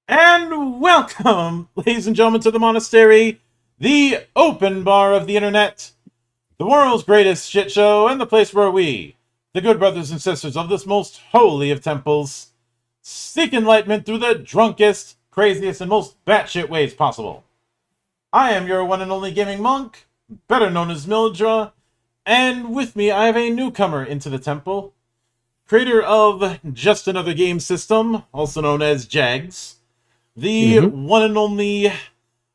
And welcome, ladies and gentlemen, to the monastery, the open bar of the internet, the world's greatest shit show, and the place where we, the good brothers and sisters of this most holy of temples, seek enlightenment through the drunkest, craziest, and most batshit ways possible. I am your one and only gaming monk, better known as Mildra, and with me I have a newcomer into the temple, creator of Just Another Game System, also known as JAGS, the one and only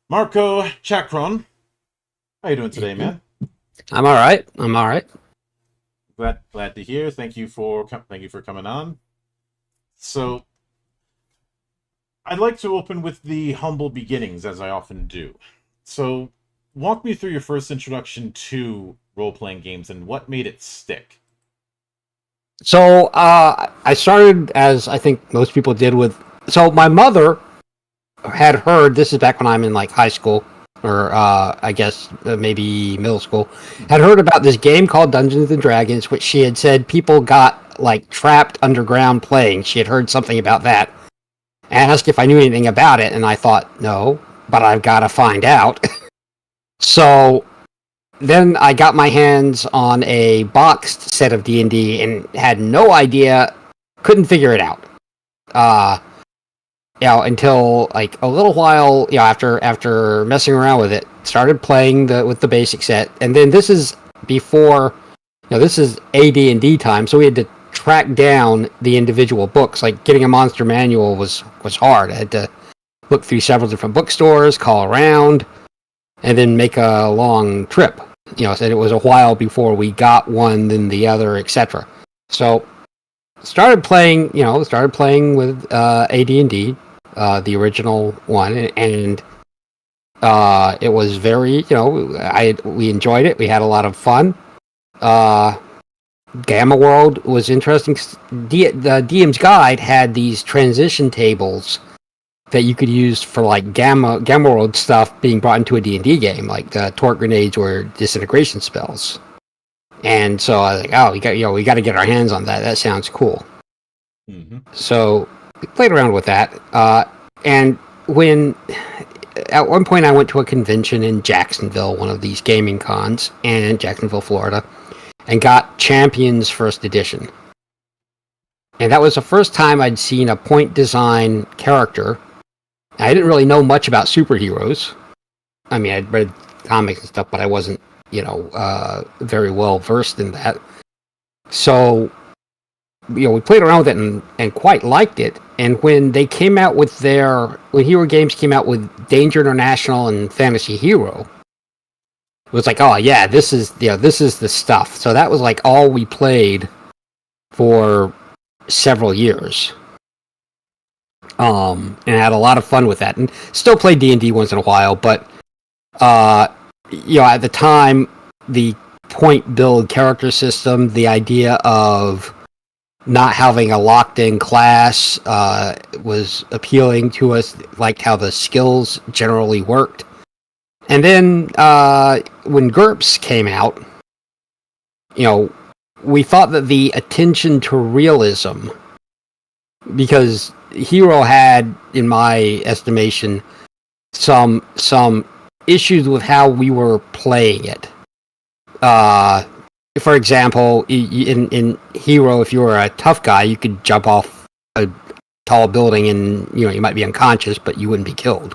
Marco Chacron. How you doing today, man? I'm all right. I'm all right. Glad to hear. Thank you for coming on. So, I'd like to open with the humble beginnings, as I often do. So, walk me through your first introduction to role-playing games and what made it stick. So I started, as I think most people did, with. So my mother had heard, this is back when I'm in like high school, or I guess maybe middle school, had heard about this game called Dungeons and Dragons, which she had said people got like trapped underground playing. She had heard something about that, and asked if I knew anything about it, and I thought no, but I've got to find out. So then I got my hands on a boxed set of D&D and had no idea, couldn't figure it out. Until like a little while, after messing around with it, started playing with the basic set, and then this is before, this is AD&D time, so we had to track down the individual books. Like getting a monster manual was hard. I had to look through several different bookstores, call around, and then make a long trip. Said it was a while before we got one, then the other, etc. So started playing with AD&D, the original one, and it was very, we enjoyed it. We had a lot of fun. Gamma World was interesting. The DM's Guide had these transition tables that you could use for like Gamma World stuff being brought into a D&D game, like the torque grenades or disintegration spells. And so I was like, oh, we got to get our hands on that. That sounds cool. Mm-hmm. So we played around with that. And at one point I went to a convention in Jacksonville, one of these gaming cons, in Jacksonville, Florida, and got Champions First Edition. And that was the first time I'd seen a point design character. I didn't really know much about superheroes. I mean, I'd read comics and stuff, but I wasn't, very well versed in that. So, we played around with it and quite liked it. And when they came out with when Hero Games came out with Danger International and Fantasy Hero, it was like, oh yeah, this is the stuff. So that was like all we played for several years. And had a lot of fun with that, and still play D&D once in a while. But at the time, the point build character system, the idea of not having a locked-in class was appealing to us. Liked how the skills generally worked. And then when GURPS came out, we thought that the attention to realism, because Hero had, in my estimation, some issues with how we were playing it. For example, in Hero, if you were a tough guy, you could jump off a tall building and you might be unconscious, but you wouldn't be killed.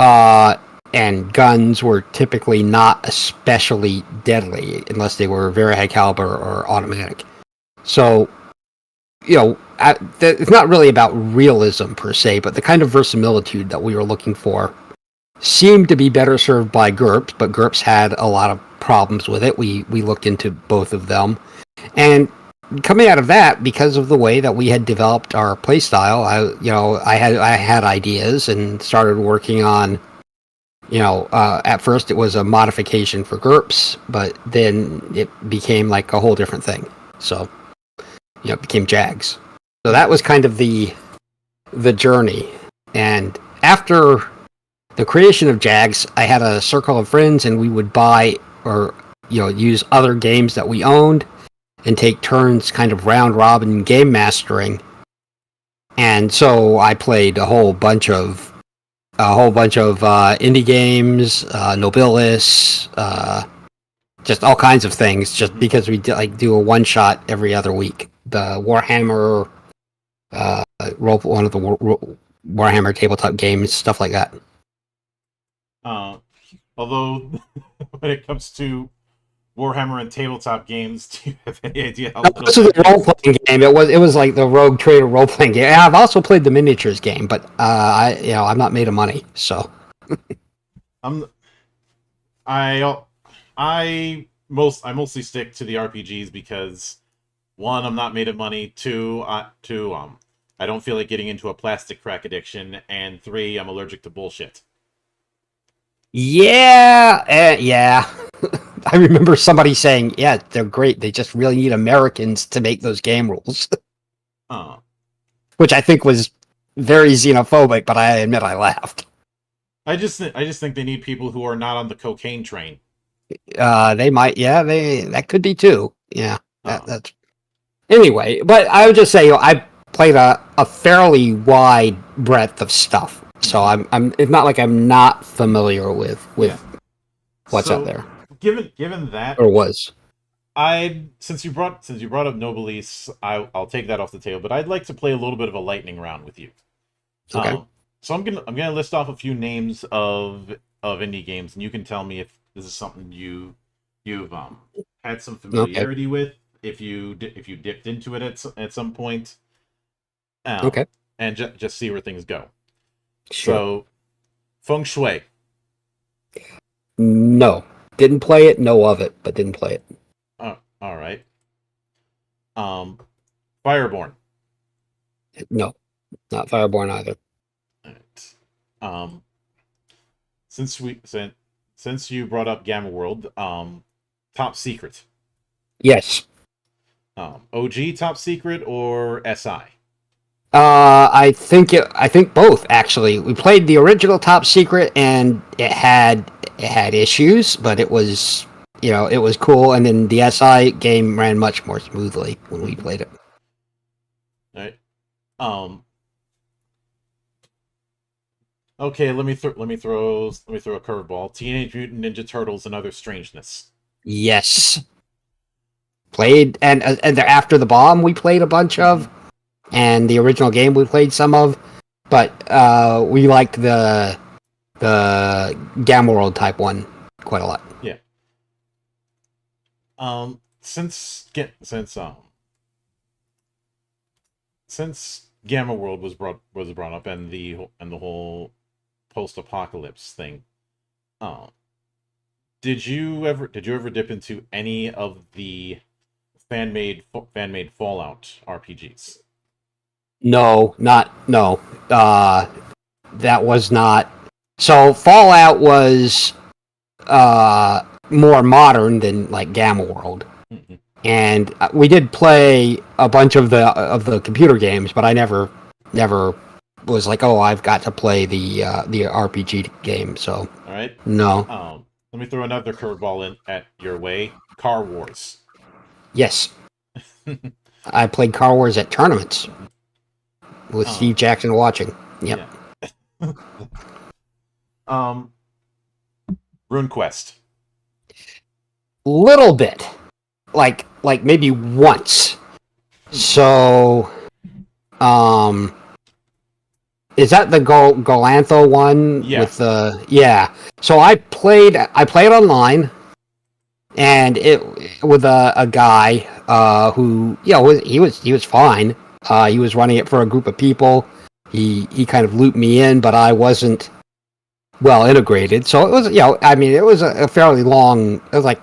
And guns were typically not especially deadly unless they were very high caliber or automatic. So, it's not really about realism per se, but the kind of verisimilitude that we were looking for seemed to be better served by GURPS, but GURPS had a lot of problems with it. We looked into both of them, and coming out of that, because of the way that we had developed our playstyle, I had ideas and started working on. At first it was a modification for GURPS, but then it became like a whole different thing. So, it became JAGS. So that was kind of the journey. And after the creation of JAGS, I had a circle of friends, and we would buy or use other games that we owned and take turns kind of round robin game mastering And so I played a whole bunch of indie games, Nobilis, just all kinds of things. Just because we do a one shot every other week. The Warhammer, one of the Warhammer tabletop games, stuff like that. Although, when it comes to Warhammer and tabletop games, do you have any idea how built This is that a role is? playing game. It was like the Rogue Trader role playing game. And I've also played the miniatures game, but I'm not made of money, so. I'm I I mostly stick to the RPGs because one, I'm not made of money. Two, I don't feel like getting into a plastic crack addiction, and three, I'm allergic to bullshit. Yeah, yeah. I remember somebody saying, "Yeah, they're great. They just really need Americans to make those game rules," Uh, which I think was very xenophobic. But I admit I laughed. I just think they need people who are not on the cocaine train. They might, yeah, that could be too. Yeah, Uh, that's anyway. But I would just say, I played a fairly wide breadth of stuff, so mhm. I'm. It's not like I'm not familiar with Yeah. what's out So, there given that, or was. I since you brought up Nobilis, I'll take that off the table. But I'd like to play a little bit of a lightning round with you. Okay. So I'm gonna list off a few names of indie games, and you can tell me if this is something you've had some Okay. familiarity with, if you dipped into it at some point, um, Okay. and just see where things go. Sure. So, Feng Shui. No, didn't play it. Know of it, but didn't play it. All right. Um, Fireborn. No, not Fireborn either. All right. Um, since you brought up Gamma World, Top Secret. Yes. OG Top Secret or SI? I think both actually. We played the original Top Secret, and it had issues, but it was it was cool. And then the SI game ran much more smoothly when we played it. All right. Um. Okay. Let me throw a curveball. Teenage Mutant Ninja Turtles and Other Strangeness. Yes, played and after the bomb we played a bunch Mhm. of, and the original game we played some of, but we liked the Gamma World type one quite a lot. Yeah. Since get since Gamma World was brought up and the whole post apocalypse thing, um, did you ever dip into any of the fan made Fallout RPGs? No, not no. That was not. So Fallout was more modern than like Gamma World, Mhm. and we did play a bunch of the computer games, but I never was like, oh, I've got to play the RPG game. So All right. no. Let me throw another curveball in at your way. Car Wars. Yes, I played Car Wars at tournaments Mhm. with Um, Steve Jackson watching. Yep, yeah. um, RuneQuest. little bit, like maybe once. Mhm. So, um, is that the Golantho one Yeah. with the yeah? So I played online, and it with a guy who he was fine. He was running it for a group of people. He kind of looped me in, but I wasn't well integrated. So it was I mean it was a fairly long. It was like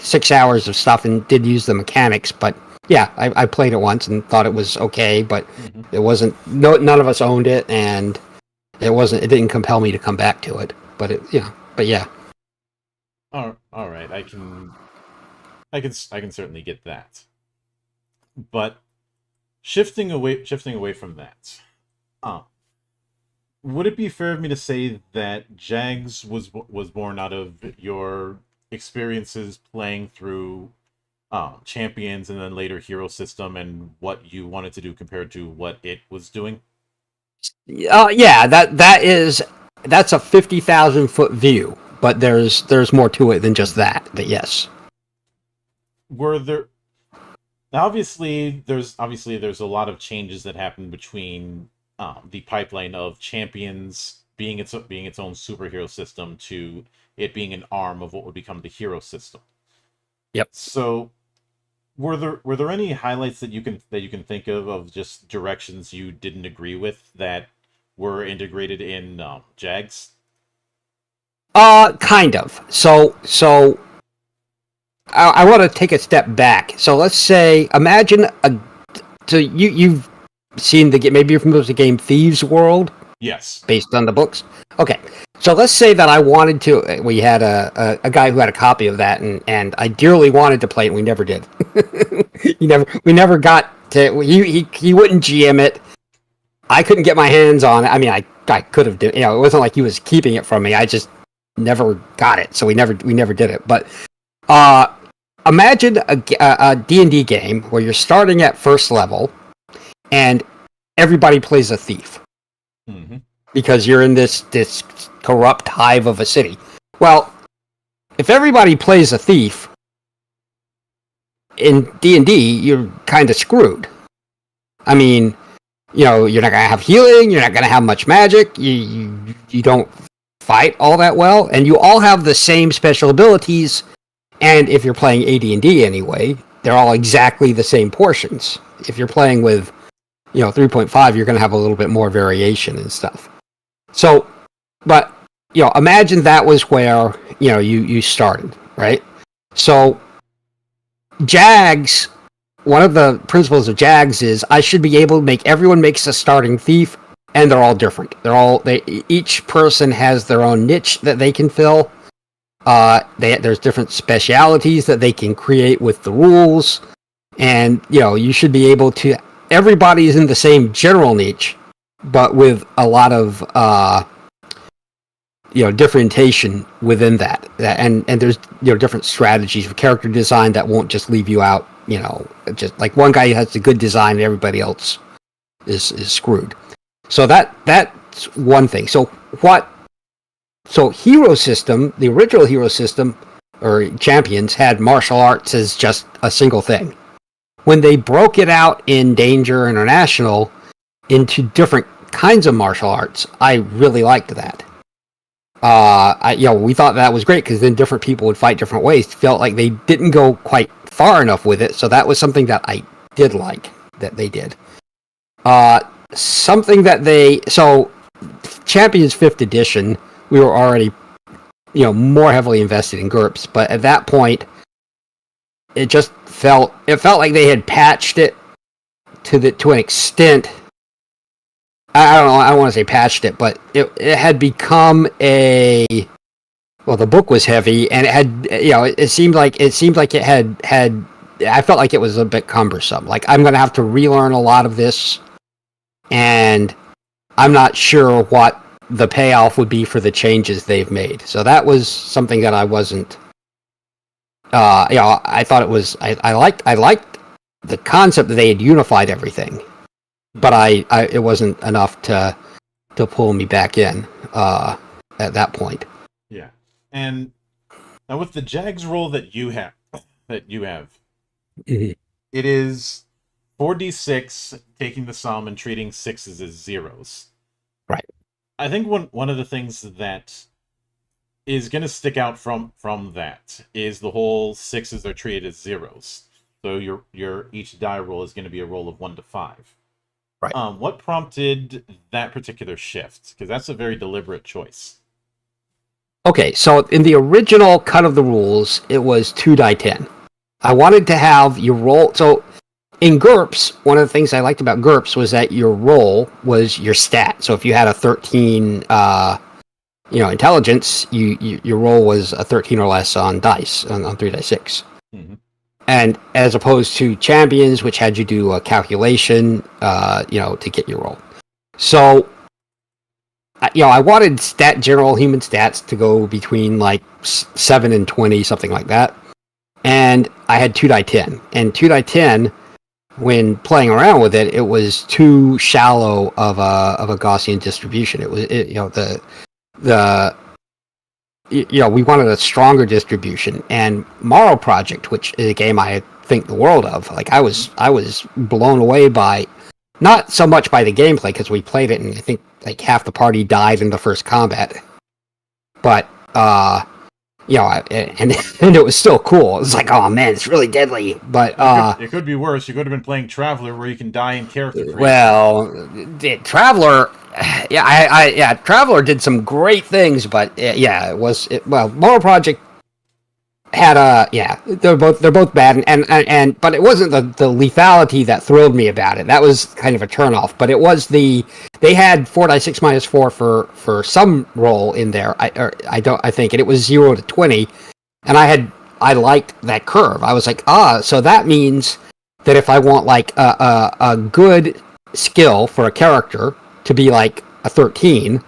6 hours of stuff, and did use the mechanics, but yeah, I played it once and thought it was okay, but Mhm. it wasn't. No, none of us owned it, and it wasn't. It didn't compel me to come back to it. But but yeah. All right. I can certainly get that. But shifting away from that. Uh, would it be fair of me to say that JAGS was born out of your experiences playing through champions and then later hero system and what you wanted to do compared to what it was doing? Yeah, that's a 50,000 foot view, but there's more to it than just that. But yes. Were there obviously there's a lot of changes that happened between the pipeline of champions being its own superhero system to it being an arm of what would become the hero system. Yep. So were there any highlights that you can think of just directions you didn't agree with that were integrated in JAGS? Kind of. So I want to take a step back. So let's say, imagine so you've seen the game. Maybe you're familiar with the game Thieves World, Yes. based on the books. Okay, so let's say that I wanted to. We had a guy who had a copy of that, and I dearly wanted to play it. And we never did. We never got to. He wouldn't GM it. I couldn't get my hands on it. I mean, I could have. It wasn't like he was keeping it from me. I just never got it, so we never did it. But imagine a D&D game where you're starting at first level, and everybody plays a thief Mm-hmm. because you're in this corrupt hive of a city. Well, if everybody plays a thief in D&D, you're kind of screwed. I mean, you're not gonna have healing. You're not gonna have much magic. You don't fight all that well, and you all have the same special abilities. And if you're playing AD&D anyway, they're all exactly the same portions. If you're playing with 3.5, you're going to have a little bit more variation and stuff. So, but imagine that was where you started, right? So JAGS, one of the principles of JAGS is I should be able to make everyone makes a starting thief, and they're all different. Each person has their own niche that they can fill. There's different specialities that they can create with the rules, and you should be able to. Everybody is in the same general niche, but with a lot of differentiation within that. And there's different strategies for character design that won't just leave you out. Just like one guy has a good design, and everybody else is screwed. So that's one thing. So hero system, the original hero system, or champions, had martial arts as just a single thing. When they broke it out in Danger International into different kinds of martial arts, I really liked that. We thought that was great because then different people would fight different ways. Felt like they didn't go quite far enough with it, so that was something that I did like that they did. Champions 5th edition, we were already, more heavily invested in GURPS, but at that point, it felt like they had patched it to an extent. I don't know. I don't want to say patched it, but it had become the book was heavy, and it had, it seemed like it had. I felt like it was a bit cumbersome. Like, I'm going to have to relearn a lot of this, and I'm not sure what the payoff would be for the changes they've made. So that was something that I wasn't. I thought it was. I liked the concept that they had unified everything, but it wasn't enough to pull me back in at that point. Yeah, and now with the JAGS roll that you have, Mm-hmm. it is 4d6, taking the sum and treating sixes as zeros. Right. I think one of the things that is going to stick out from that is the whole sixes are treated as zeros. So your each die roll is going to be a roll of 1 to 5. Right. What prompted that particular shift? Because that's a very deliberate choice. Okay, so in the original cut of the rules, it was 2 die 10. I wanted to have your roll. So in GURPS, one of the things I liked about GURPS was that your roll was your stat. So if you had a 13, intelligence, your roll was a 13 or less on dice, on 3 dice 6. Mm-hmm. And as opposed to champions, which had you do a calculation, to get your roll. So, I wanted general human stats to go between like 7 and 20, something like that. And I had 2 die 10, and 2 die 10. When playing around with it, it was too shallow of a Gaussian distribution. It was, we wanted a stronger distribution. And Morrow Project, which is a game I think the world of, like I was blown away by, not so much by the gameplay because we played it and I think like half the party died in the first combat, but and it was still cool. It was like, oh man, it's really deadly. But it could be worse. You could have been playing Traveler, where you can die in character creation. Well, Traveler, Traveler did some great things, but Morrow Project had they're both bad, and but it wasn't the lethality that thrilled me about it. That was kind of a turnoff. But it was they had 4 die 6 - 4 for some roll in there. I think, and it was 0 to 20, and I liked that curve. I was like, so that means that if I want like a good skill for a character to be like a 13.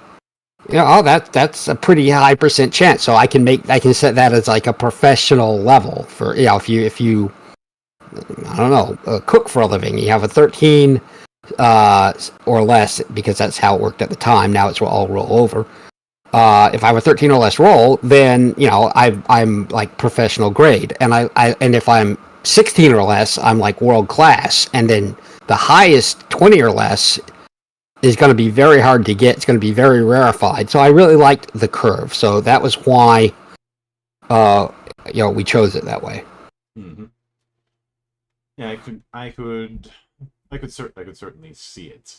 That's a pretty high % chance. So I can set that as like a professional level for, if you I don't know, cook for a living, you have a 13 or less, because that's how it worked at the time. Now it's all roll over. If I have a 13 or less roll, then I'm like professional grade, and and if I'm 16 or less, I'm like world class, and then the highest 20 or less is going to be very hard to get. It's going to be very rarefied. So I really liked the curve. So that was why, we chose it that way. Mm-hmm. Yeah, I could certainly see it.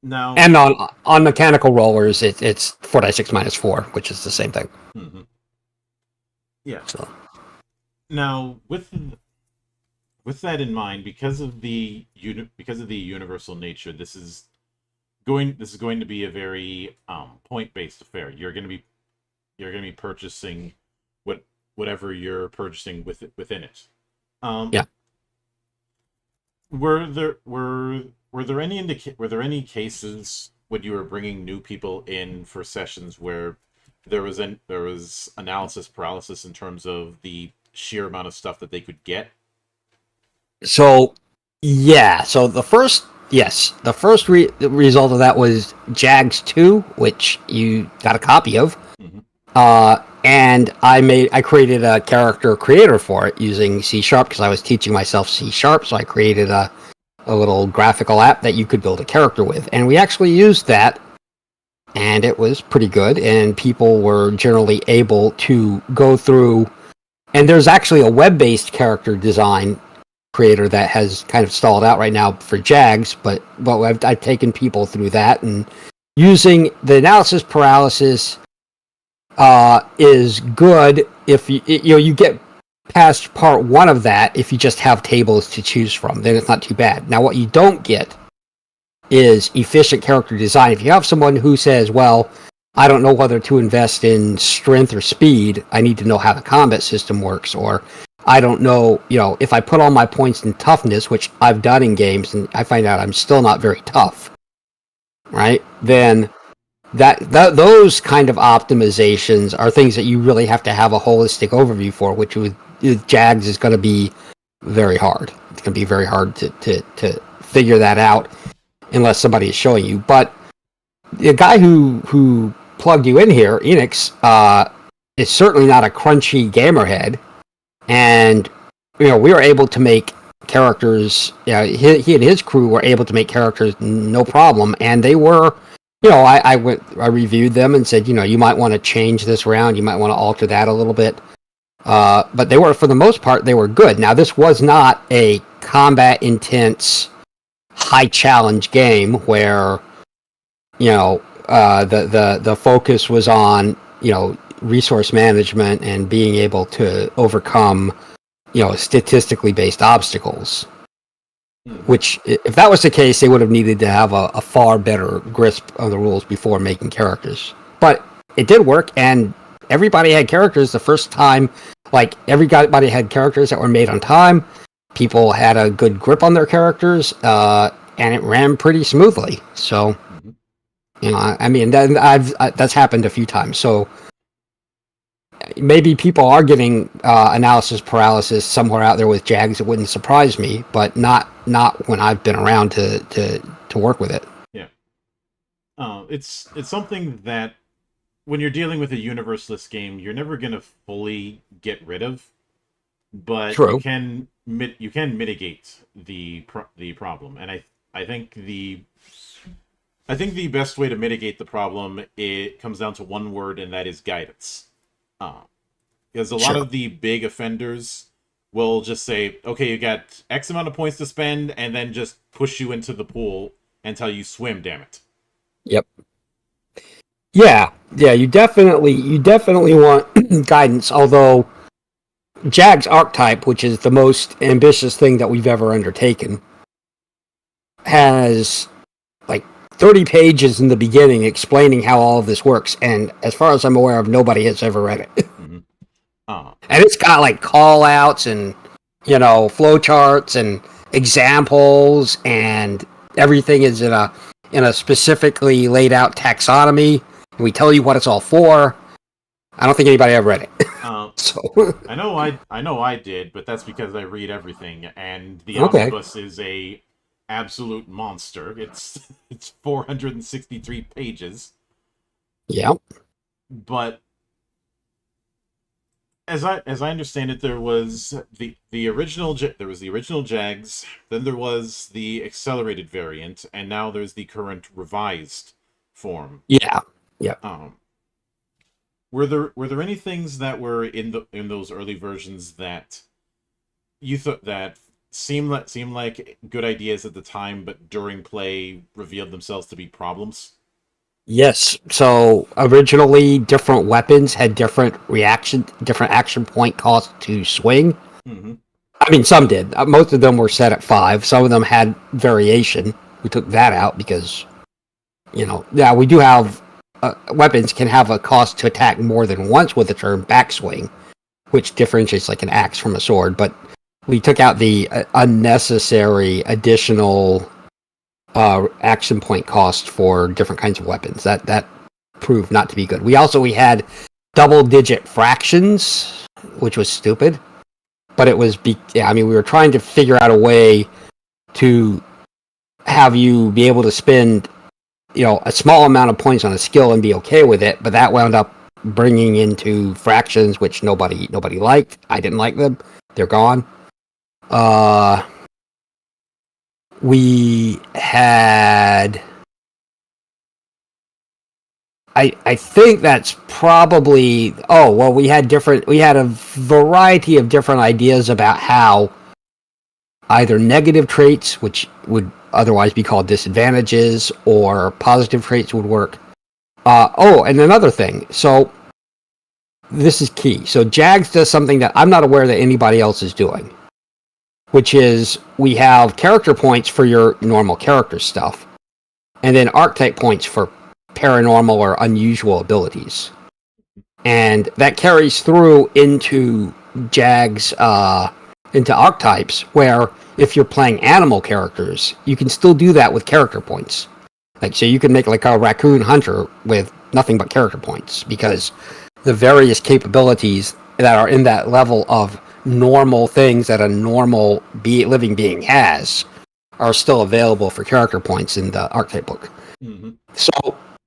Now, and on mechanical rollers, it's 4 die 6 - 4, which is the same thing. Mm-hmm. Yeah. So now with that in mind, because of the universal nature, this is going to be a very point-based affair. You're going to be purchasing whatever you're purchasing within it. Yeah. Were there any cases when you were bringing new people in for sessions where there was analysis paralysis in terms of the sheer amount of stuff that they could get? So the first result of that was JAGS 2, which you got a copy of. Mm-hmm. And I created a character creator for it using C# because I was teaching myself C#, so I created a little graphical app that you could build a character with. And we actually used that, and it was pretty good, and people were generally able to go through, and there's actually a web-based character design creator that has kind of stalled out right now for JAGS, but I've taken people through that, and using the analysis paralysis is good if you get past part 1 of that. If you just have tables to choose from, then it's not too bad. Now, what you don't get is efficient character design. If you have someone who says, well, I don't know whether to invest in strength or speed, I need to know how the combat system works, or I don't know, if I put all my points in toughness, which I've done in games, and I find out I'm still not very tough, right? Then those kind of optimizations are things that you really have to have a holistic overview for, which with JAGS is going to be very hard. It's going to be very hard to figure that out unless somebody is showing you. But the guy who plugged you in here, Enix, is certainly not a crunchy gamerhead. And we were able to make characters. He and his crew were able to make characters no problem, and they were. I reviewed them and said, you might want to change this around, you might want to alter that a little bit. But they were, for the most part, they were good. Now, this was not a combat intense, high challenge game where the focus was on resource management and being able to overcome statistically based obstacles, which, if that was the case, they would have needed to have a far better grasp of the rules before making characters. But it did work, and everybody had characters the first time. Like, everybody had characters that were made on time. People had a good grip on their characters, and it ran pretty smoothly. So, that's happened a few times. So, maybe people are getting analysis paralysis somewhere out there with JAGS. It wouldn't surprise me, but not when I've been around to work with it. Yeah. It's something that when you're dealing with a universeless game, you're never going to fully get rid of, but True. you can mitigate the problem. And I think the best way to mitigate the problem, it comes down to one word, and that is guidance. Because a lot Sure. of the big offenders will just say, okay, you got X amount of points to spend, and then just push you into the pool until you swim, damn it. Yep. Yeah. You definitely want guidance. Although JAGS archetype, which is the most ambitious thing that we've ever undertaken, has like 30 pages in the beginning explaining how all of this works, and as far as I'm aware of, nobody has ever read it. Mm-hmm. And it's got like call outs and flow charts and examples, and everything is in a specifically laid out taxonomy. We tell you what it's all for. I don't think anybody ever read it. So I know I did, but that's because I read everything, and the okay. omnibus is a absolute monster. It's 463 pages. Yeah. But as I understand it, there was the original JAGS, then there was the accelerated variant, and now there's the current revised form. Yeah. Were there any things that were in those early versions that you thought that seemed like good ideas at the time, but during play revealed themselves to be problems? Yes. So originally, different weapons had different action point cost to swing. Mm-hmm. I mean, some did. Most of them were set at 5. Some of them had variation. We took that out because, we do have weapons can have a cost to attack more than once with the term backswing, which differentiates like an axe from a sword. But we took out the unnecessary additional action point cost for different kinds of weapons. That proved not to be good. We had double-digit fractions, which was stupid. But it was, we were trying to figure out a way to have you be able to spend, a small amount of points on a skill and be okay with it. But that wound up bringing into fractions, which nobody liked. I didn't like them. They're gone. We had... I think that's probably... Oh, well, we had a variety of different ideas about how either negative traits, which would otherwise be called disadvantages, or positive traits would work. And another thing. So, this is key. So, JAGS does something that I'm not aware that anybody else is doing, which is we have character points for your normal character stuff, and then archetype points for paranormal or unusual abilities. And that carries through into JAGS, into archetypes, where if you're playing animal characters, you can still do that with character points. Like, so you can make like a raccoon hunter with nothing but character points, because the various capabilities that are in that level of normal things that a normal living being has are still available for character points in the archetype book. Mm-hmm. So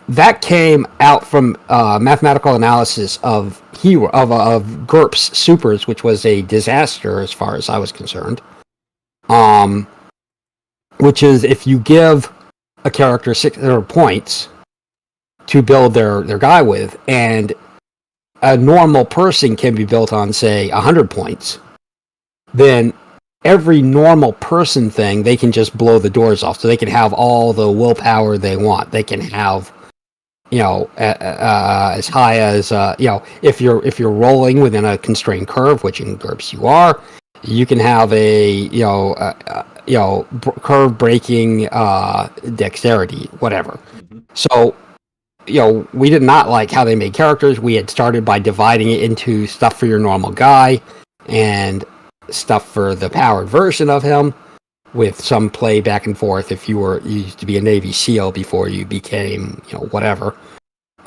that came out from mathematical analysis of GURPS supers, which was a disaster as far as I was concerned. Which is if you give a character 600 points to build their guy with, and a normal person can be built on, say, 100 points, then every normal person thing, they can just blow the doors off. So they can have all the willpower they want. They can have, as high as, if you're rolling within a constrained curve, which in GURPS you are, you can have a, curve breaking dexterity, whatever. Mm-hmm. So, we did not like how they made characters. We had started by dividing it into stuff for your normal guy and stuff for the powered version of him, with some play back and forth if you used to be a Navy SEAL before you became, whatever.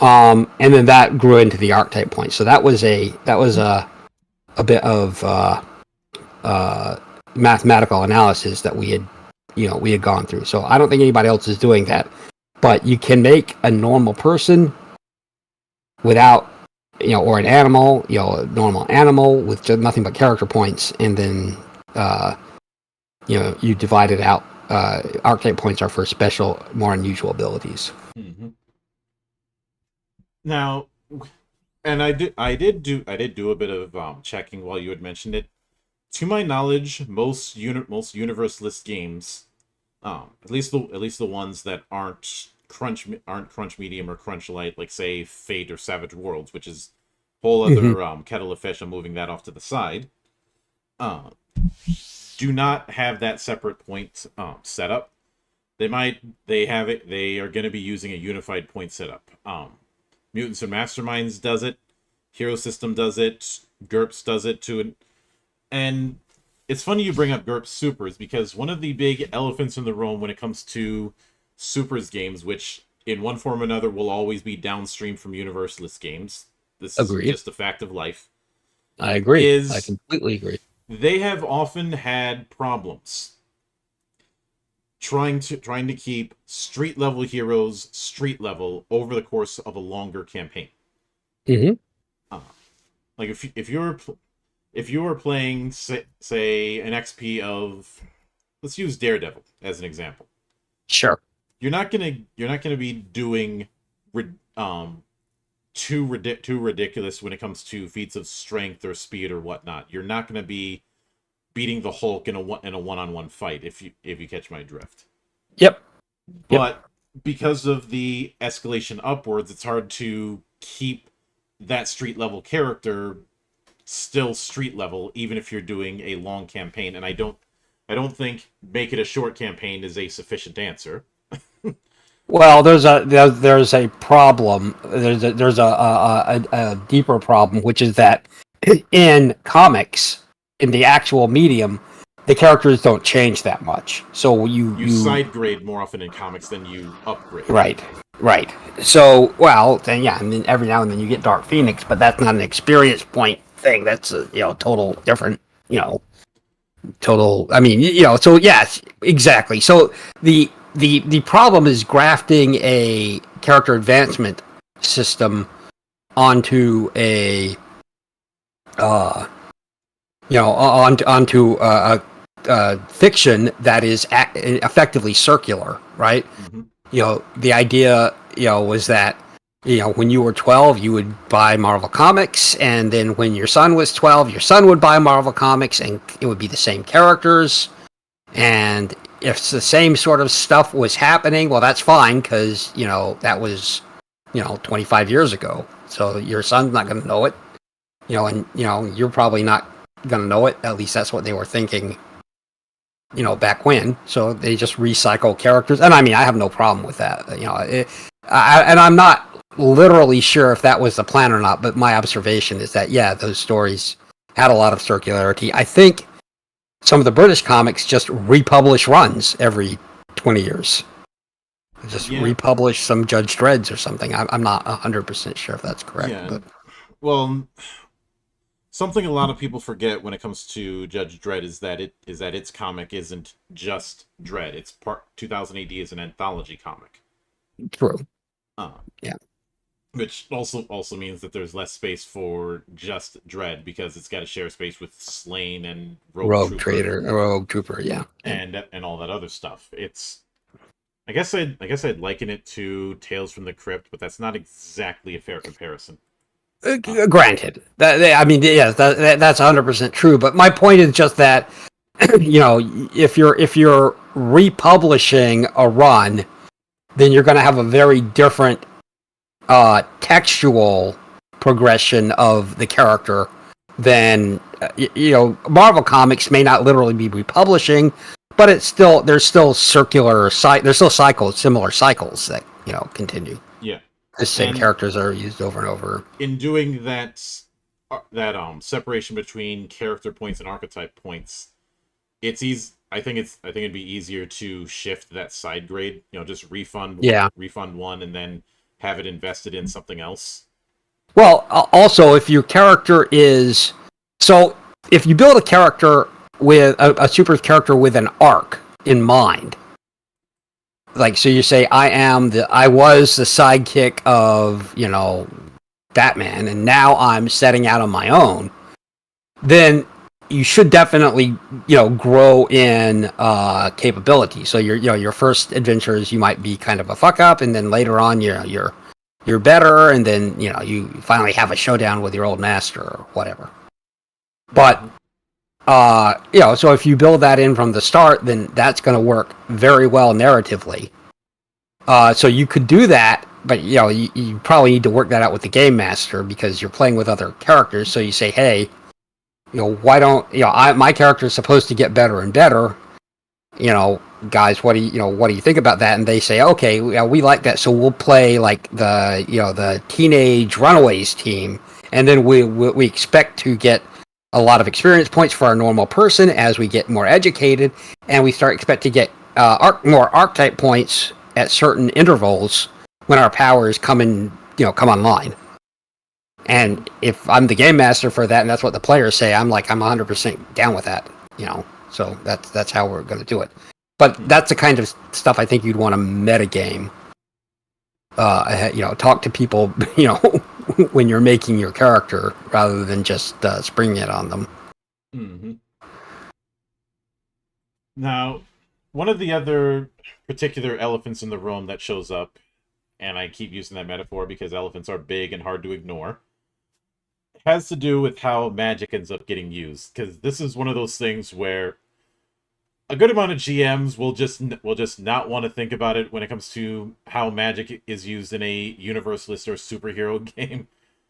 And then that grew into the archetype points. So that was a bit of mathematical analysis that we had gone through. So I don't think anybody else is doing that. But you can make a normal person without, or an animal, a normal animal with just nothing but character points, and then you divide it out. Archetype points are for special, more unusual abilities. Mm-hmm. Now, and I did do a bit of checking while you had mentioned it. To my knowledge, most universalist games, at least the ones that aren't crunch medium or crunch light, like say Fate or Savage Worlds, which is a whole other kettle of fish. I'm moving that off to the side. Do not have that separate point setup. They are going to be using a unified point setup. Mutants and Masterminds does it. Hero System does it. GURPS does it too. And it's funny you bring up GURPS Supers, because one of the big elephants in the room when it comes to Supers games, which in one form or another will always be downstream from Universalist games. This Agreed. is just a fact of life. I agree. I completely agree. They have often had problems trying to keep street level heroes street level over the course of a longer campaign. Mm-hmm. Like if you were playing say an XP of, let's use Daredevil as an example. Sure. You're not gonna be doing too ridiculous when it comes to feats of strength or speed or whatnot. You're not gonna be beating the Hulk in a one-on-one fight, if you catch my drift. Yep. But because of the escalation upwards, it's hard to keep that street level character still street level, even if you're doing a long campaign. And I don't think make it a short campaign is a sufficient answer. Well, there's a problem. There's a deeper problem, which is that in comics, in the actual medium, the characters don't change that much. So you side grade more often in comics than you upgrade. Right. So, well, then yeah, and then every now and then you get Dark Phoenix, but that's not an experience point thing. That's a total different, total. I mean, So yes, exactly. So the problem is grafting a character advancement system onto a onto a fiction that is effectively circular, right? Mm-hmm. The idea was that when you were 12 you would buy Marvel Comics, and then when your son was 12 your son would buy Marvel Comics, and it would be the same characters. And if the same sort of stuff was happening, well, that's fine, because that was 25 years ago, so your son's not going to know it, and you're probably not going to know it. At least that's what they were thinking back when. So they just recycle characters, and I mean, I have no problem with that. And I'm not literally sure if that was the plan or not, but my observation is that those stories had a lot of circularity. I think some of the British comics just republish runs every 20 years. Just republish some Judge Dredd's or something. I'm not 100% sure if that's correct. Yeah. But well, something a lot of people forget when it comes to Judge Dredd is that its comic isn't just Dredd. It's part 2000 AD is an anthology comic. True. Yeah. Which also means that there's less space for just Dredd, because it's got to share space with Slain and Rogue Trooper, yeah, and all that other stuff. It's, I guess I'd liken it to Tales from the Crypt, but that's not exactly a fair comparison. Granted, that's 100% true. But my point is just that if you're republishing a run, then you're going to have a very different textual progression of the character than Marvel Comics may not literally be republishing, but there's still similar cycles that continue. Yeah, the same characters are used over and over. In doing that separation between character points and archetype points, it's easy. I think it'd be easier to shift that side grade. Just refund one, and then have it invested in something else. Well, also, if your character is... So, if you build a character with a super character with an arc in mind, like, so you say, I was the sidekick of, Batman, and now I'm setting out on my own, then you should definitely, grow in capability. So your first adventures, you might be kind of a fuck up, and then later on, you're better, and then you finally have a showdown with your old master or whatever. But so if you build that in from the start, then that's going to work very well narratively. So you could do that, but you probably need to work that out with the game master because you're playing with other characters. So you say, hey, why don't my character is supposed to get better and better? Guys, what do you think about that? And they say, okay, we like that, so we'll play like the teenage runaways team, and then we expect to get a lot of experience points for our normal person as we get more educated, and we expect to get more archetype points at certain intervals when our powers come online. And if I'm the game master for that, and that's what the players say, I'm 100% down with that. So that's how we're going to do it. But that's the kind of stuff I think you'd want to metagame. Talk to people, when you're making your character rather than just springing it on them. Mm-hmm. Now, one of the other particular elephants in the room that shows up, and I keep using that metaphor because elephants are big and hard to ignore, has to do with how magic ends up getting used. Because this is one of those things where a good amount of GMs will just not want to think about it when it comes to how magic is used in a universalist or superhero game,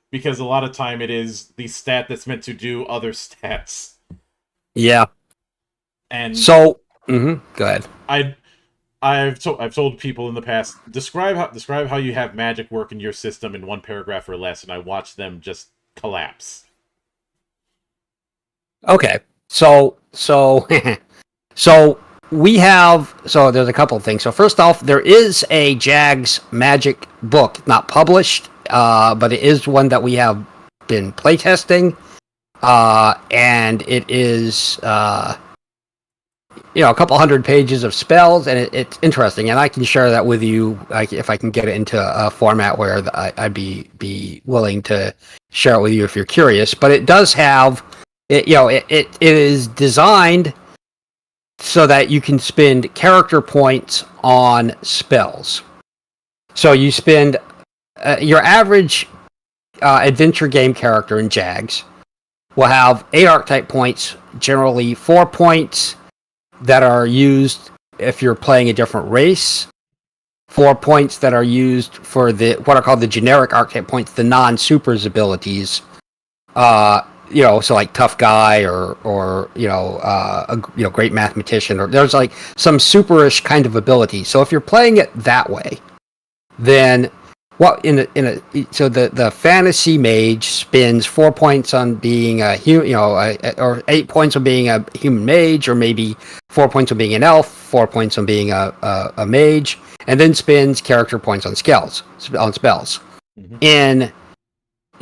because a lot of time it is the stat that's meant to do other stats. Yeah. And so, go ahead. I've told people in the past, describe how you have magic work in your system in one paragraph or less, and I watch them just collapse. Okay, so we have, there's a couple of things. So first off, there is a JAGS magic book, not published, but it is one that we have been playtesting, and it is a couple hundred pages of spells, and it's interesting, and I can share that with you if I can get it into a format where I'd be willing to share it with you if you're curious. But it does have it is designed so that you can spend character points on spells. So you spend your average adventure game character in JAGS will have 8 archetype points, generally 4 points that are used if you're playing a different race, 4 points that are used for what are called the generic archetype points, the non-supers abilities. So like tough guy or a great mathematician, or there's like some superish kind of ability. So if you're playing it that way, then the fantasy mage spends 4 points on being a or 8 points on being a human mage, or maybe 4 points on being an elf, 4 points on being a mage, and then spends character points on spells. Mm-hmm. In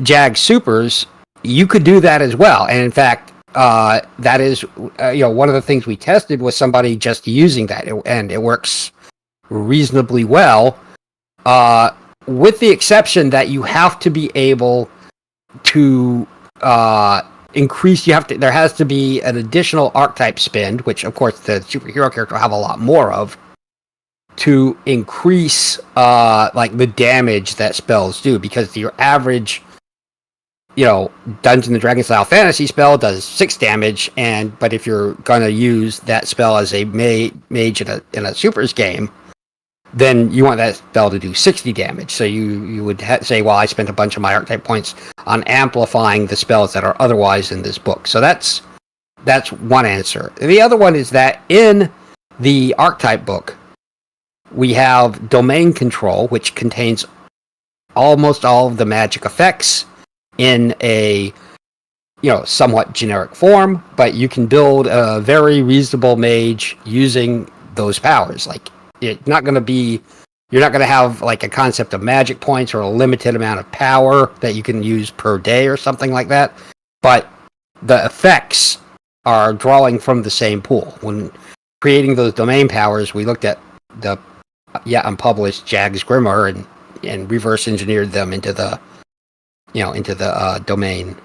JAG Supers, you could do that as well, and in fact, that is one of the things we tested was somebody just using that, and it works reasonably well. With the exception that you have to be able to increase, there has to be an additional archetype spend, which of course the superhero character will have a lot more of, to increase the damage that spells do, because your average Dungeons and Dragons style fantasy spell does 6 damage, but if you're gonna use that spell as a mage in a supers game, then you want that spell to do 60 damage. So you would say, well, I spent a bunch of my archetype points on amplifying the spells that are otherwise in this book. So that's one answer. The other one is that in the archetype book, we have domain control, which contains almost all of the magic effects in a somewhat generic form, but you can build a very reasonable mage using those powers. Like, it's not going to be You're not going to have like a concept of magic points or a limited amount of power that you can use per day or something like that. But the effects are drawing from the same pool. When creating those domain powers, we looked at the unpublished JAGS Grimoire and reverse engineered them into the domain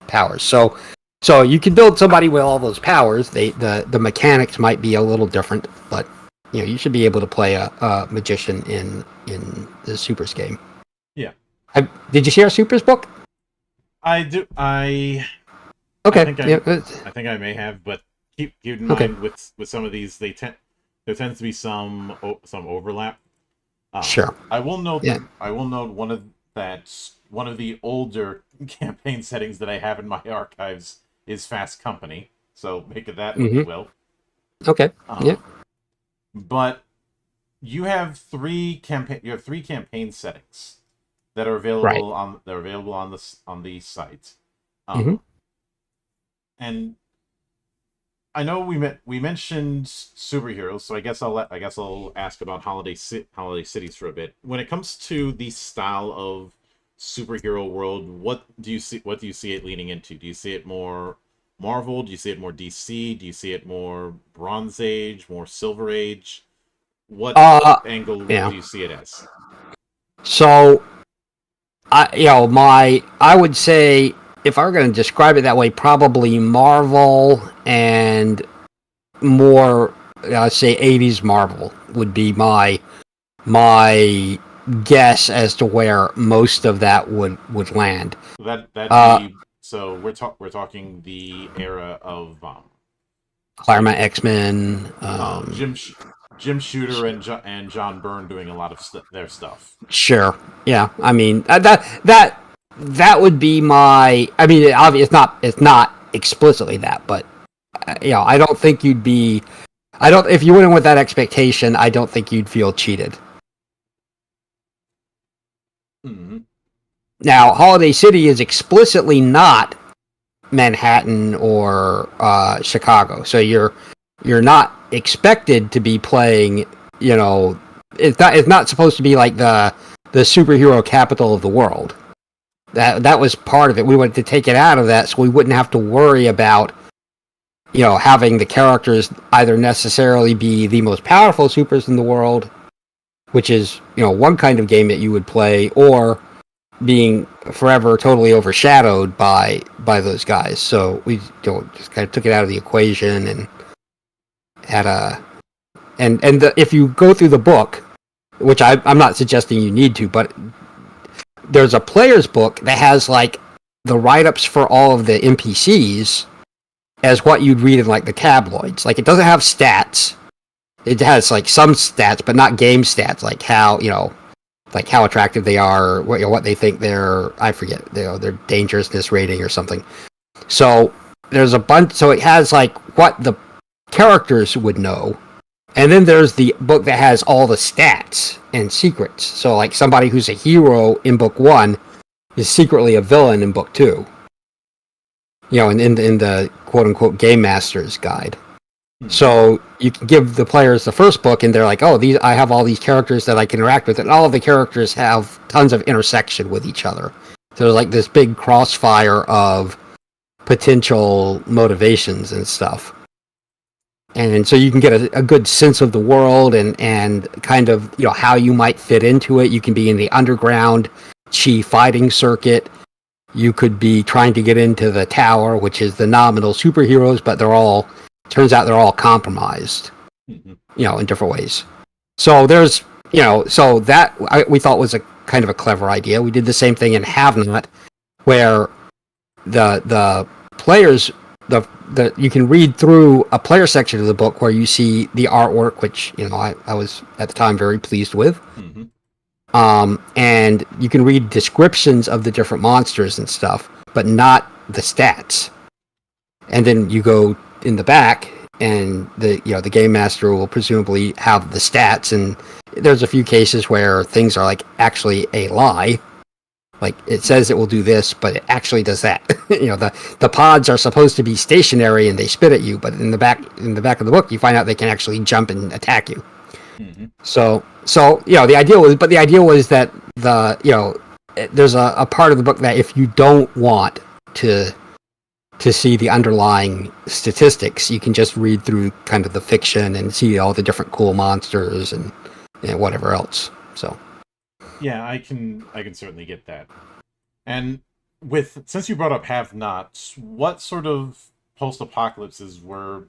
powers. So you can build somebody with all those powers. The mechanics might be a little different, but you should be able to play a magician in the Supers game. Yeah. Did you share Supers book? I do. Okay. I think I may have, but keep in mind with some of these, there tends to be some overlap. Sure. I will note. Yeah. I will note one of the older campaign settings that I have in my archives is Fast Company. So make it that if you will. Okay. Yeah. But you have three campaign settings that are available on the site. And I know we mentioned superheroes, so I guess I'll ask about holiday cities for a bit. When it comes to the style of superhero world, what do you see it leaning into? Do you see it more Marvel? Do you see it more DC? Do you see it more Bronze Age, more Silver Age? What angle do you see it as? So, I would say, if I were going to describe it that way, probably Marvel and more, say 80s Marvel would be my guess as to where most of that would land. So we're talking the era of Claremont X-Men, Jim Shooter and John Byrne doing a lot of their stuff. Sure. Yeah. I mean that would be my. I mean, it's not explicitly that, but I don't think you'd be. If you went in with that expectation, I don't think you'd feel cheated. Mm-hmm. Now, Holiday City is explicitly not Manhattan or Chicago, so you're not expected to be playing. It's not supposed to be like the superhero capital of the world. That was part of it. We wanted to take it out of that so we wouldn't have to worry about having the characters either necessarily be the most powerful supers in the world, which is one kind of game that you would play, or being forever totally overshadowed by those guys. So we just kind of took it out of the equation and had if you go through the book, which I'm not suggesting you need to, but there's a player's book that has like the write-ups for all of the NPCs as what you'd read in like the tabloids. Like, it doesn't have stats. It has like some stats, but not game stats, like how attractive they are, what they think I forget, their dangerousness rating or something. So there's a bunch. So it has like what the characters would know, and then there's the book that has all the stats and secrets. So like somebody who's a hero in book 1 is secretly a villain in book 2. In the quote unquote game master's guide. So you can give the players the first book, and they're like, "Oh, I have all these characters that I can interact with," and all of the characters have tons of intersection with each other. So there's like this big crossfire of potential motivations and stuff, and so you can get a good sense of the world and kind of how you might fit into it. You can be in the underground chi fighting circuit. You could be trying to get into the tower, which is the nominal superheroes, but turns out they're all compromised, in different ways. So there's, so that we thought was a kind of a clever idea. We did the same thing in Have Not, where the players, you can read through a player section of the book where you see the artwork, which I was at the time very pleased with. Mm-hmm. And you can read descriptions of the different monsters and stuff, but not the stats. And then you go in the back, and the game master will presumably have the stats, and there's a few cases where things are like actually a lie. Like, it says it will do this, but it actually does that. The pods are supposed to be stationary and they spit at you, but in the back of the book you find out they can actually jump and attack you. Mm-hmm. So the idea was that there's a part of the book that if you don't want to see the underlying statistics, you can just read through kind of the fiction and see all the different cool monsters and whatever else. So Yeah, I can certainly get that. And since you brought up have-nots, what sort of post-apocalypses were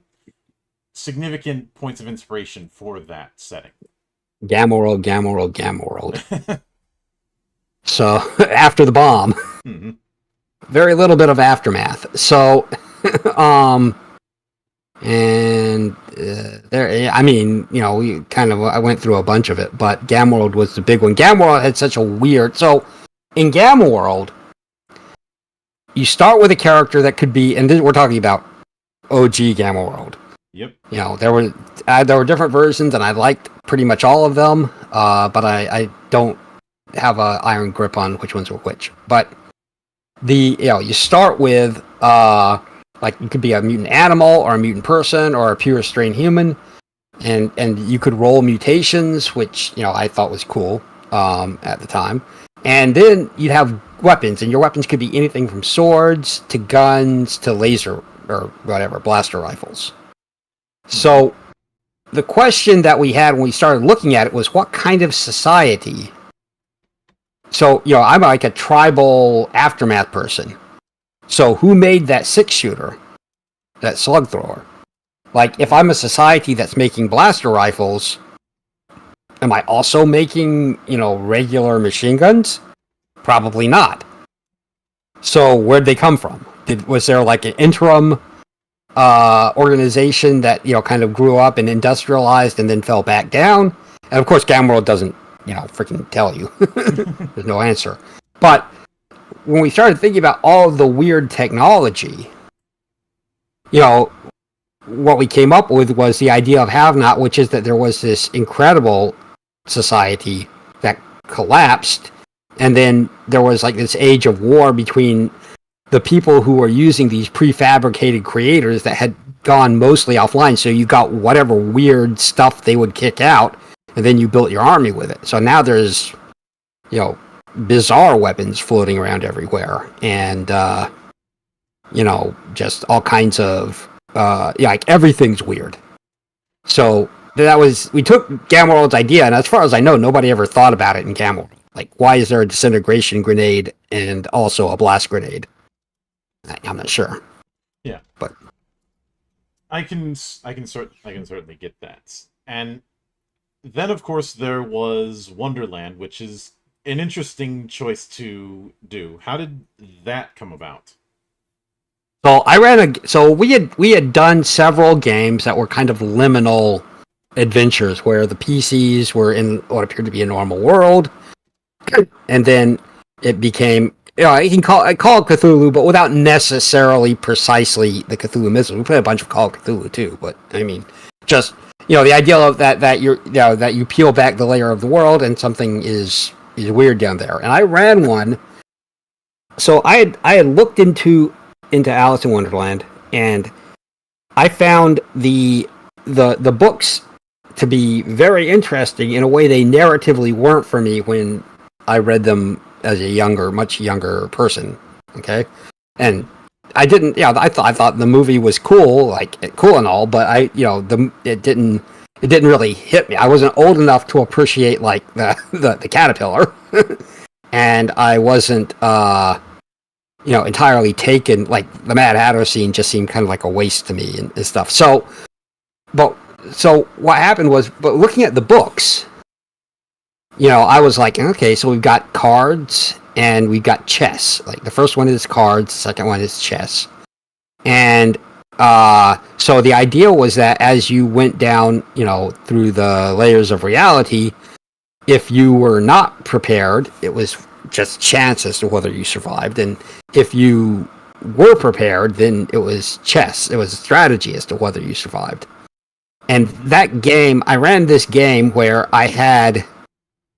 significant points of inspiration for that setting? Gamma World, Gamma World, Gamma World. So after the bomb, Mm-hmm. very little bit of aftermath. So, and there, I mean, I went through a bunch of it, but Gamma World was the big one. Gamma World had such a weird. So, in Gamma World, you start with a character that could be, and we're talking about OG Gamma World. Yep. There were different versions, and I liked pretty much all of them, but I don't have an iron grip on which ones were which. But you start with you could be a mutant animal or a mutant person or a pure strain human, and you could roll mutations, which I thought was cool at the time. And then you'd have weapons, and your weapons could be anything from swords to guns to laser or whatever blaster rifles. So the question that we had when we started looking at it was, what kind of society? So, I'm like a tribal aftermath person. So who made that 6-shooter? That slug thrower? Like, if I'm a society that's making blaster rifles, am I also making, regular machine guns? Probably not. So where'd they come from? Was there like an interim organization that kind of grew up and industrialized and then fell back down? And of course, Gamma World doesn't freaking tell you. There's no answer. But when we started thinking about all of the weird technology, what we came up with was the idea of have-not, which is that there was this incredible society that collapsed, and then there was like this age of war between the people who were using these prefabricated creators that had gone mostly offline. So you got whatever weird stuff they would kick out, and then you built your army with it. So now there's, bizarre weapons floating around everywhere, and just all kinds of like everything's weird. So we took Gamma World's idea, and as far as I know, nobody ever thought about it in Gamma World. Like, why is there a disintegration grenade and also a blast grenade? I'm not sure. Yeah, but I can certainly get that. And then, of course, there was Wonderland, which is an interesting choice to do. How did that come about? So we had done several games that were kind of liminal adventures where the PCs were in what appeared to be a normal world, and then it became you can call it Cthulhu, but without necessarily precisely the Cthulhu mythos. We played a bunch of Call of Cthulhu too, but I mean, just the idea of that you peel back the layer of the world and something is weird down there. And I ran one. So I had looked into Alice in Wonderland, and I found the books to be very interesting in a way they narratively weren't for me when I read them as a much younger person. Okay, and I didn't. I thought the movie was cool, cool and all, but it didn't really hit me. I wasn't old enough to appreciate the caterpillar, and I wasn't entirely taken. Like, the Mad Hatter scene just seemed kind of like a waste to me and stuff. So what happened was, but looking at the books, I was like, okay, so we've got cards and we've got chess. Like, the first one is cards, the second one is chess. And so the idea was that as you went down, through the layers of reality, if you were not prepared, it was just chance as to whether you survived. And if you were prepared, then it was chess. It was a strategy as to whether you survived. And that game, I ran this game where I had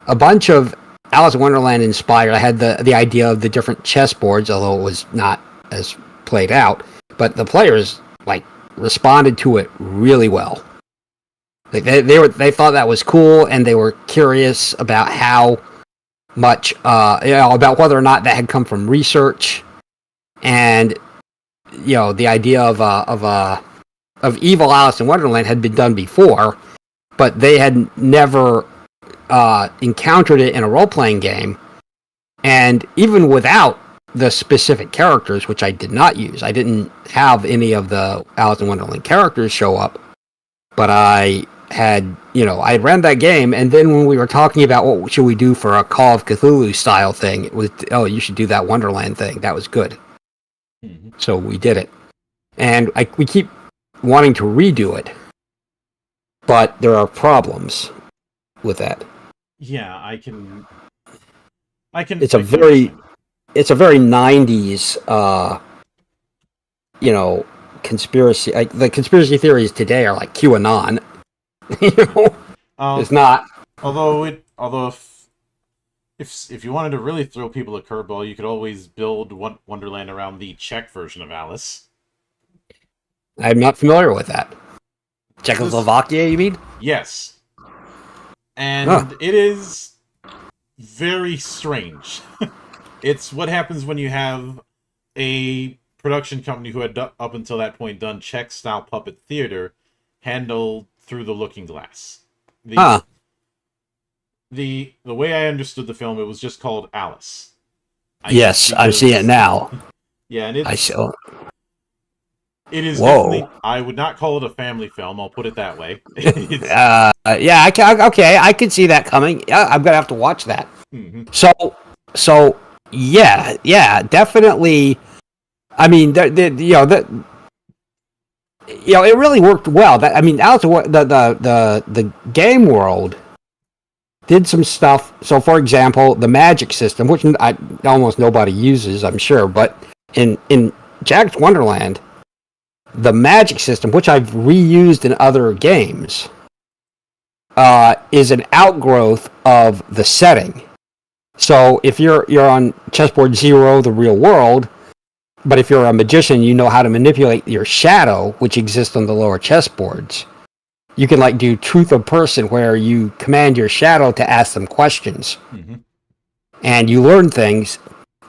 a bunch of Alice in Wonderland inspired. I had the idea of the different chessboards, although it was not as played out. But the players responded to it really well. Like they thought that was cool, and they were curious about how much about whether or not that had come from research, and the idea of evil Alice in Wonderland had been done before, but they had never encountered it in a role-playing game. And even without the specific characters, which I did not use, I didn't have any of the Alice in Wonderland characters show up, but I had ran that game, and then when we were talking about what should we do for a Call of Cthulhu style thing, it was, you should do that Wonderland thing. That was good. Mm-hmm. So we did it. And we keep wanting to redo it, but there are problems with that. Yeah, I can. It's a very 90s, conspiracy. Like the conspiracy theories today are like QAnon. It's not. Although if you wanted to really throw people a curveball, you could always build Wonderland around the Czech version of Alice. I'm not familiar with that. Czechoslovakia, you mean? Yes. And It is very strange. It's what happens when you have a production company who had up until that point done Czech-style puppet theater handled through the looking glass. The way I understood the film, it was just called Alice. Yes, I see it now. Yeah, and it is Whoa. definitely. I would not call it a family film. I'll put it that way. Yeah, I can see that coming. Yeah, I'm gonna have to watch that. Mm-hmm. So yeah, definitely. I mean, it really worked well. That, I mean, the game world did some stuff. So, for example, the magic system, which almost nobody uses, I'm sure, but in JAGS Wonderland, the magic system, which I've reused in other games, is an outgrowth of the setting. So if you're on chessboard 0, the real world, but if you're a magician, you know how to manipulate your shadow, which exists on the lower chessboards. You can do truth of person, where you command your shadow to ask them questions. Mm-hmm. And you learn things,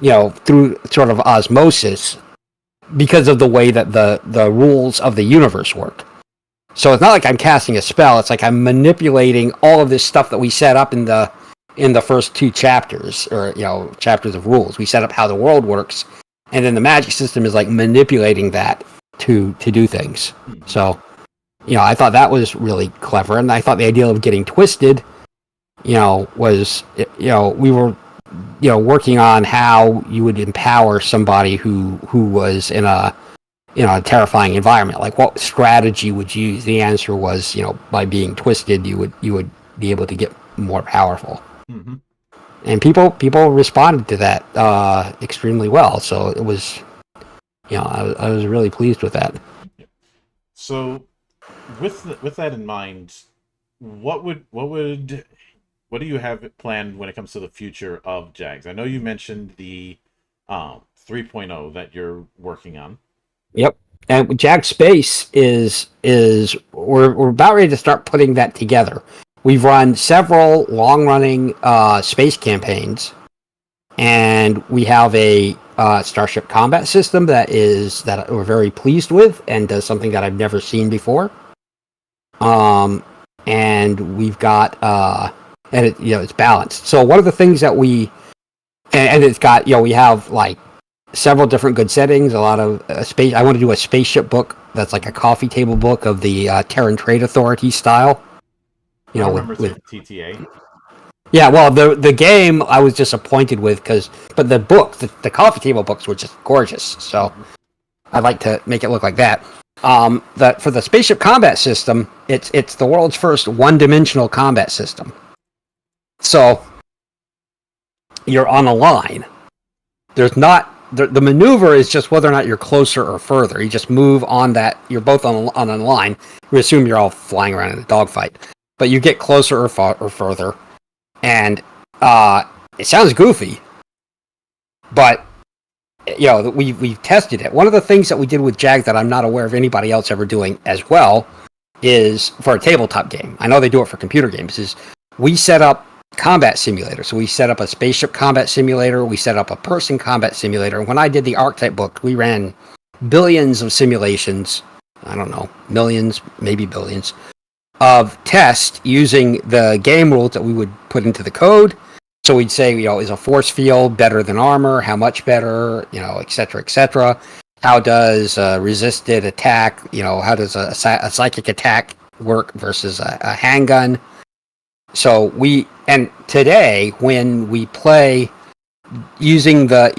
through sort of osmosis, because of the way that the rules of the universe work. So it's not like I'm casting a spell. It's like I'm manipulating all of this stuff that we set up in the first 2 chapters, or chapters of rules. We set up how the world works, and then the magic system is like manipulating that to do things. So, I thought that was really clever, and I thought the idea of getting twisted, was, we were, working on how you would empower somebody who was in a terrifying environment. Like, what strategy would you use? The answer was, by being twisted, you would be able to get more powerful. Mm-hmm. And people responded to that extremely well. So it was, I was really pleased with that. So, with that in mind, what do you have planned when it comes to the future of JAGS? I know you mentioned the 3.0 that you're working on. Yep. And JAGS Space is we're about ready to start putting that together. We've run several long-running space campaigns, and we have a starship combat system that we're very pleased with and does something that I've never seen before. And we've got and it's balanced. So one of the things that and it's got we have several different good settings. A lot of space. I want to do a spaceship book that's like a coffee table book of the Terran Trade Authority style. With TTA. Yeah, well, the game I was disappointed with but the book, the coffee table books were just gorgeous. So I'd like to make it look like that. For the spaceship combat system, it's the world's first one-dimensional combat system. So you're on a line. There's not the maneuver is just whether or not you're closer or further. You just move on that. You're both on a line. We assume you're all flying around in a dogfight. But you get closer or further, and it sounds goofy, but we've tested it. One of the things that we did with JAGS that I'm not aware of anybody else ever doing as well is for a tabletop game. I know they do it for computer games. Is we set up combat simulators. So we set up a spaceship combat simulator. We set up a person combat simulator. And when I did the archetype book, we ran billions of simulations. I don't know, millions, maybe billions of tests using the game rules that we would put into the code. So we'd say, is a force field better than armor? How much better? Et cetera, et cetera. How does resisted attack, how does a psychic attack work versus a handgun? So and today when we play using the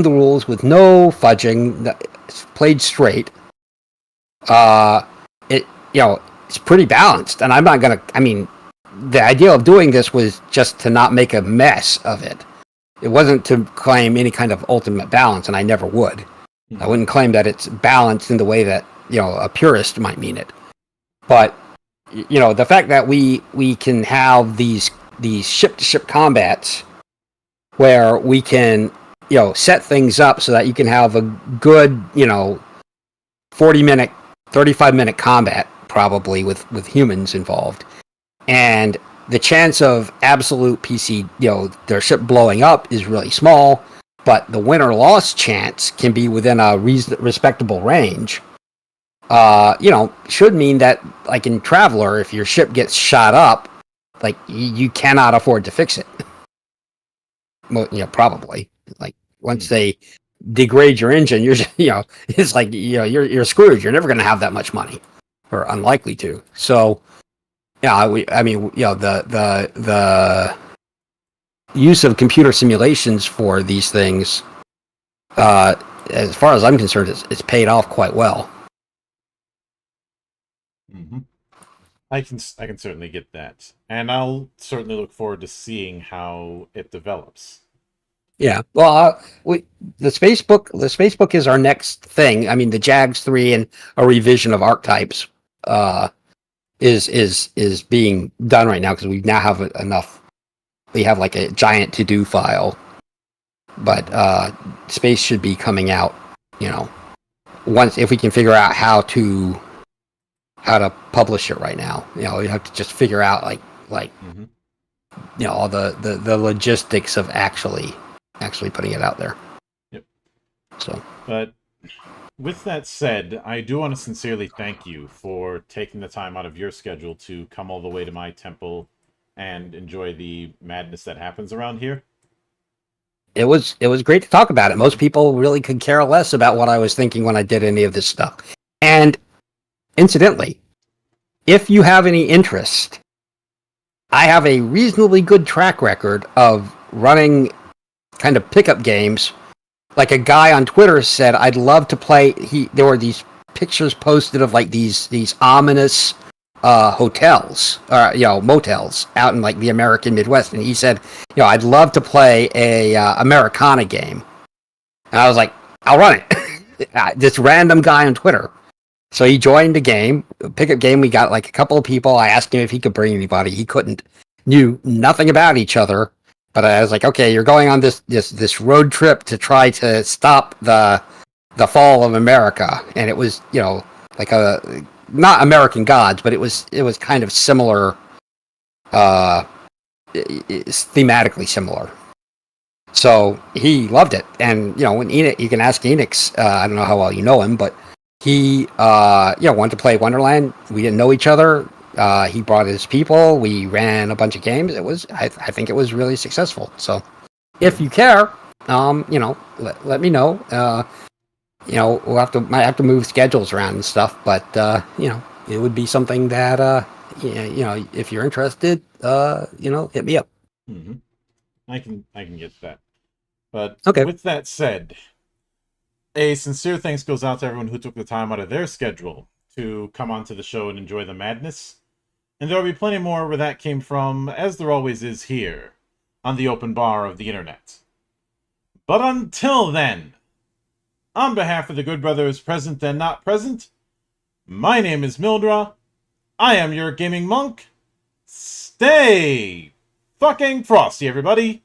rules with no fudging, played straight, it's pretty balanced. And I'm not going to, the idea of doing this was just to not make a mess of it. It wasn't to claim any kind of ultimate balance, and I never would. I wouldn't claim that it's balanced in the way that, a purist might mean it. But, the fact that we can have these ship-to-ship combats where we can, set things up so that you can have a good, 40-minute, 35-minute combat, probably, with humans involved. And the chance of absolute PC, their ship blowing up is really small, but the win or loss chance can be within a respectable range. Should mean that, like in Traveler, if your ship gets shot up, like you cannot afford to fix it. Probably. Like once they degrade your engine, you're it's like you're screwed. You're never going to have that much money, or unlikely to. So. Yeah, the use of computer simulations for these things, as far as I'm concerned, it's paid off quite well. Mm-hmm. I can certainly get that, and I'll certainly look forward to seeing how it develops. Yeah, well, the Spacebook is our next thing. The JAGS 3 and a revision of archetypes. Is being done right now because we now have enough. We have like a giant to-do file, but space should be coming out. Once if we can figure out how to publish it right now. We have to just figure out all the logistics of actually putting it out there. Yep. So, but. With that said, I do want to sincerely thank you for taking the time out of your schedule to come all the way to my temple and enjoy the madness that happens around here. It was great to talk about it. Most people really could care less about what I was thinking when I did any of this stuff. And incidentally, if you have any interest, I have a reasonably good track record of running kind of pickup games. Like a guy on Twitter said, I'd love to play. There were these pictures posted of like these ominous hotels or motels out in like the American Midwest, and he said, I'd love to play a Americana game. And I was like, I'll run it. This random guy on Twitter. So he joined the game, pickup game. We got like a couple of people. I asked him if he could bring anybody. He couldn't. Knew nothing about each other. But I was like, okay, you're going on this road trip to try to stop the fall of America, and it was like a not American Gods, but it was kind of similar, thematically similar. So he loved it, and when Enoch, you can ask Enix. I don't know how well you know him, but he wanted to play Wonderland. We didn't know each other. He brought his people. We ran a bunch of games. I think it was really successful. So, if you care, let me know. Might have to move schedules around and stuff, but it would be something that if you're interested, hit me up. Mm-hmm. I can get that. But okay. With that said, a sincere thanks goes out to everyone who took the time out of their schedule to come onto the show and enjoy the madness. And there'll be plenty more where that came from, as there always is here, on the open bar of the internet. But until then, on behalf of the good brothers present and not present, my name is Mildra, I am your gaming monk, stay fucking frosty, everybody!